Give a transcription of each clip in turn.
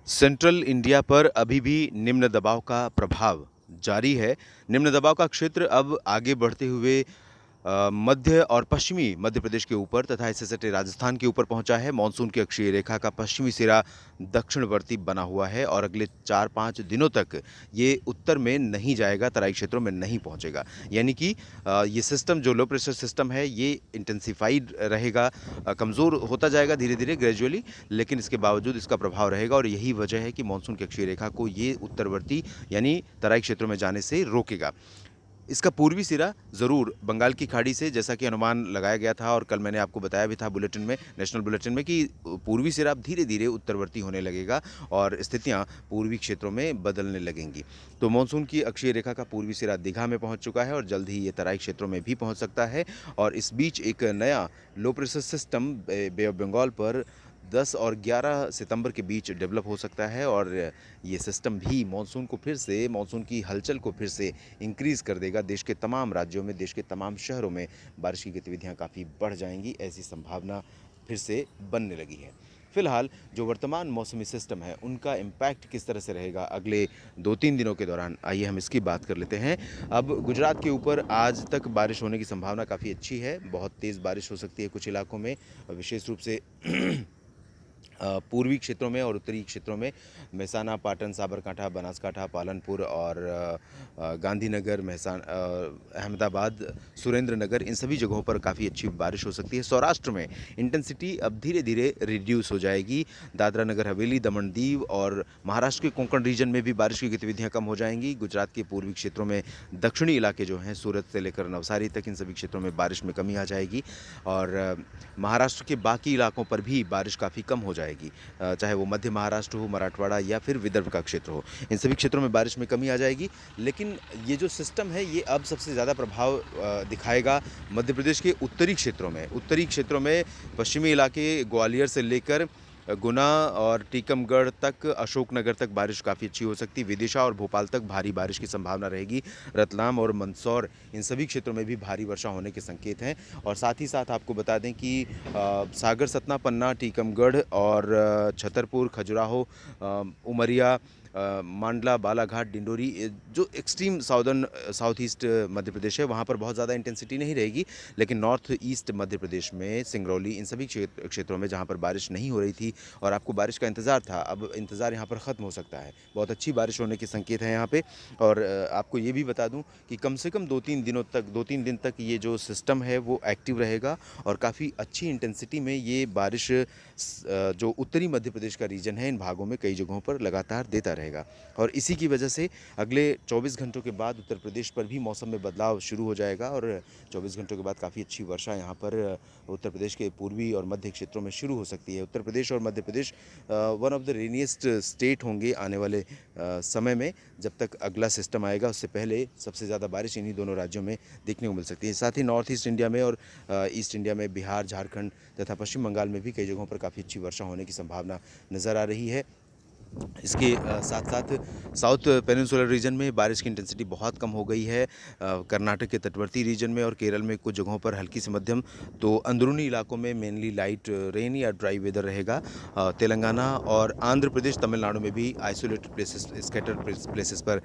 Central India पर अभी भी निम्न दबाव का प्रभाव जारी है। निम्न दबाव का क्षेत्र अब आगे बढ़ते हुए मध्य और पश्चिमी मध्य प्रदेश के ऊपर तथा इससे सटे राजस्थान के ऊपर पहुंचा है। मानसून की अक्षीय रेखा का पश्चिमी सिरा दक्षिणवर्ती बना हुआ है और अगले 4-5 दिनों तक ये उत्तर में नहीं जाएगा, तराई क्षेत्रों में नहीं पहुंचेगा। यानी कि ये सिस्टम जो लो प्रेशर सिस्टम है ये इंटेंसिफाइड रहेगा, कमज़ोर होता जाएगा धीरे-धीरे ग्रेजुअली, लेकिन इसके बावजूद इसका प्रभाव रहेगा और यही वजह है कि मानसून की अक्षीय रेखा को ये उत्तरवर्ती यानी तराई क्षेत्रों में जाने से रोकेगा। इसका पूर्वी सिरा ज़रूर बंगाल की खाड़ी से, जैसा कि अनुमान लगाया गया था और कल मैंने आपको बताया भी था बुलेटिन में, नेशनल बुलेटिन में, कि पूर्वी सिरा अब धीरे-धीरे उत्तरवर्ती होने लगेगा और स्थितियां पूर्वी क्षेत्रों में बदलने लगेंगी। तो मानसून की अक्षीय रेखा का पूर्वी सिरा दीघा में पहुंच चुका है और जल्द ही ये तराई क्षेत्रों में भी पहुंच सकता है और इस बीच एक नया low pressure system Bay of Bengal पर 10 और 11 सितंबर के बीच डेवलप हो सकता है और ये सिस्टम भी मानसून की हलचल को फिर से इंक्रीज़ कर देगा। देश के तमाम राज्यों में, देश के तमाम शहरों में बारिश की गतिविधियां काफ़ी बढ़ जाएंगी, ऐसी संभावना फिर से बनने लगी है। फिलहाल जो वर्तमान मौसमी सिस्टम है उनका इम्पैक्ट किस तरह से रहेगा अगले 2-3 दिनों के दौरान, आइए हम इसकी बात कर लेते हैं। अब गुजरात के ऊपर आज तक बारिश होने की संभावना काफ़ी अच्छी है। बहुत तेज़ बारिश हो सकती है कुछ इलाकों में, विशेष रूप से पूर्वी क्षेत्रों में और उत्तरी क्षेत्रों में मेहसाना, पाटन, साबरकांठा, बनासकांठा, पालनपुर और गांधीनगर, अहमदाबाद, सुरेंद्रनगर, इन सभी जगहों पर काफ़ी अच्छी बारिश हो सकती है। सौराष्ट्र में इंटेंसिटी अब धीरे धीरे रिड्यूस हो जाएगी। दादरा नगर हवेली, दमन दीव और महाराष्ट्र के कोंकण रीजन में भी बारिश की गतिविधियां कम हो जाएंगी। गुजरात के पूर्वी क्षेत्रों में, दक्षिणी इलाके जो हैं सूरत से लेकर नवसारी तक, इन सभी क्षेत्रों में बारिश में कमी आ जाएगी और महाराष्ट्र के बाकी इलाकों पर भी बारिश काफ़ी कम हो जाएगी। चाहे वो मध्य महाराष्ट्र हो, मराठवाड़ा या फिर विदर्भ का क्षेत्र हो, इन सभी क्षेत्रों में बारिश में कमी आ जाएगी। लेकिन ये जो सिस्टम है ये अब सबसे ज़्यादा प्रभाव दिखाएगा मध्य प्रदेश के उत्तरी क्षेत्रों में। उत्तरी क्षेत्रों में पश्चिमी इलाके ग्वालियर से लेकर गुना और टीकमगढ़ तक, अशोकनगर तक बारिश काफ़ी अच्छी हो सकती है। विदिशा और भोपाल तक भारी बारिश की संभावना रहेगी। रतलाम और मंदसौर, इन सभी क्षेत्रों में भी भारी वर्षा होने के संकेत हैं और साथ ही साथ आपको बता दें कि सागर, सतना, पन्ना, टीकमगढ़ और छतरपुर, खजुराहो, उमरिया, मांडला, बालाघाट, डिंडोरी, जो extreme south east Madhya Pradesh है वहाँ पर बहुत ज़्यादा इंटेंसिटी नहीं रहेगी, लेकिन नॉर्थ ईस्ट मध्य प्रदेश में सिंगरौली, इन सभी क्षेत्रों में जहाँ पर बारिश नहीं हो रही थी और आपको बारिश का इंतज़ार था, अब इंतज़ार यहाँ पर ख़त्म हो सकता है। बहुत अच्छी बारिश होने के संकेत हैं यहाँ पे। और आपको ये भी बता दूँ कि कम से कम 2-3 दिन तक ये जो सिस्टम है वो एक्टिव रहेगा और काफ़ी अच्छी इंटेंसिटी में ये बारिश जो उत्तरी मध्य प्रदेश का रीजन है इन भागों में कई जगहों पर लगातार देता रहेगा और इसी की वजह से अगले 24 घंटों के बाद उत्तर प्रदेश पर भी मौसम में बदलाव शुरू हो जाएगा और 24 घंटों के बाद काफ़ी अच्छी वर्षा यहाँ पर उत्तर प्रदेश के पूर्वी और मध्य क्षेत्रों में शुरू हो सकती है। उत्तर प्रदेश और Madhya Pradesh one of the rainiest state होंगे आने वाले समय में। जब तक अगला सिस्टम आएगा उससे पहले सबसे ज़्यादा बारिश इन्हीं दोनों राज्यों में देखने को मिल सकती है। साथ ही नॉर्थ ईस्ट इंडिया में और ईस्ट इंडिया में बिहार, झारखंड तथा पश्चिम बंगाल में भी कई जगहों पर काफ़ी अच्छी वर्षा होने की संभावना नज़र आ रही है। इसके साथ साथ साउथ पेनिनसुलर रीजन में बारिश की इंटेंसिटी बहुत कम हो गई है। कर्नाटक के तटवर्ती रीजन में और केरल में कुछ जगहों पर हल्की से मध्यम, तो अंदरूनी इलाकों में मेनली लाइट रेन या ड्राई वेदर रहेगा। तेलंगाना और आंध्र प्रदेश, तमिलनाडु में भी आइसोलेटेड प्लेसेस, स्कैटर्ड प्लेसेस पर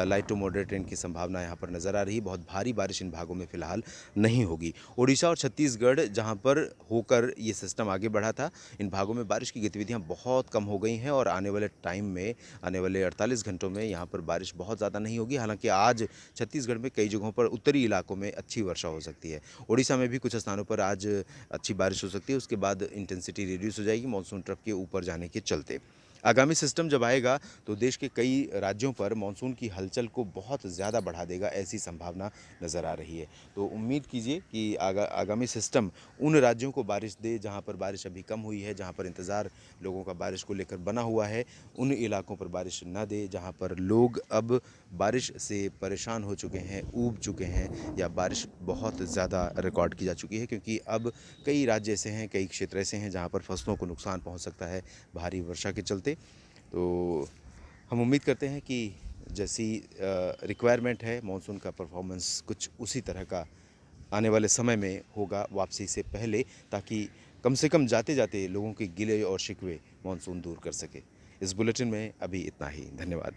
लाइट टू मॉडरेट रेन की संभावना यहाँ पर नज़र आ रही है। बहुत भारी बारिश इन भागों में फिलहाल नहीं होगी। उड़ीसा और छत्तीसगढ़ जहाँ पर होकर ये सिस्टम आगे बढ़ा था, इन भागों में बारिश की गतिविधियाँ बहुत कम हो गई हैं और आने वाले टाइम में, आने वाले 48 घंटों में यहाँ पर बारिश बहुत ज़्यादा नहीं होगी। हालांकि आज छत्तीसगढ़ में कई जगहों पर उत्तरी इलाकों में अच्छी वर्षा हो सकती है। उड़ीसा में भी कुछ स्थानों पर आज अच्छी बारिश हो सकती है, उसके बाद इंटेंसिटी रिड्यूस हो जाएगी मानसून ट्रफ के ऊपर जाने के चलते। आगामी सिस्टम जब आएगा तो देश के कई राज्यों पर मानसून की हलचल को बहुत ज़्यादा बढ़ा देगा, ऐसी संभावना नज़र आ रही है। तो उम्मीद कीजिए कि आगामी सिस्टम उन राज्यों को बारिश दे जहां पर बारिश अभी कम हुई है, जहां पर इंतज़ार लोगों का बारिश को लेकर बना हुआ है। उन इलाकों पर बारिश न दे जहां पर लोग अब बारिश से परेशान हो चुके हैं, ऊब चुके हैं या बारिश बहुत ज़्यादा रिकॉर्ड की जा चुकी है, क्योंकि अब कई राज्य ऐसे हैं, कई क्षेत्र ऐसे हैं जहाँ पर फसलों को नुकसान पहुँच सकता है भारी वर्षा के चलते। तो हम उम्मीद करते हैं कि जैसी रिक्वायरमेंट है मानसून का परफॉर्मेंस कुछ उसी तरह का आने वाले समय में होगा वापसी से पहले, ताकि कम से कम जाते जाते लोगों के गिले और शिकवे मानसून दूर कर सके। इस बुलेटिन में अभी इतना ही। धन्यवाद।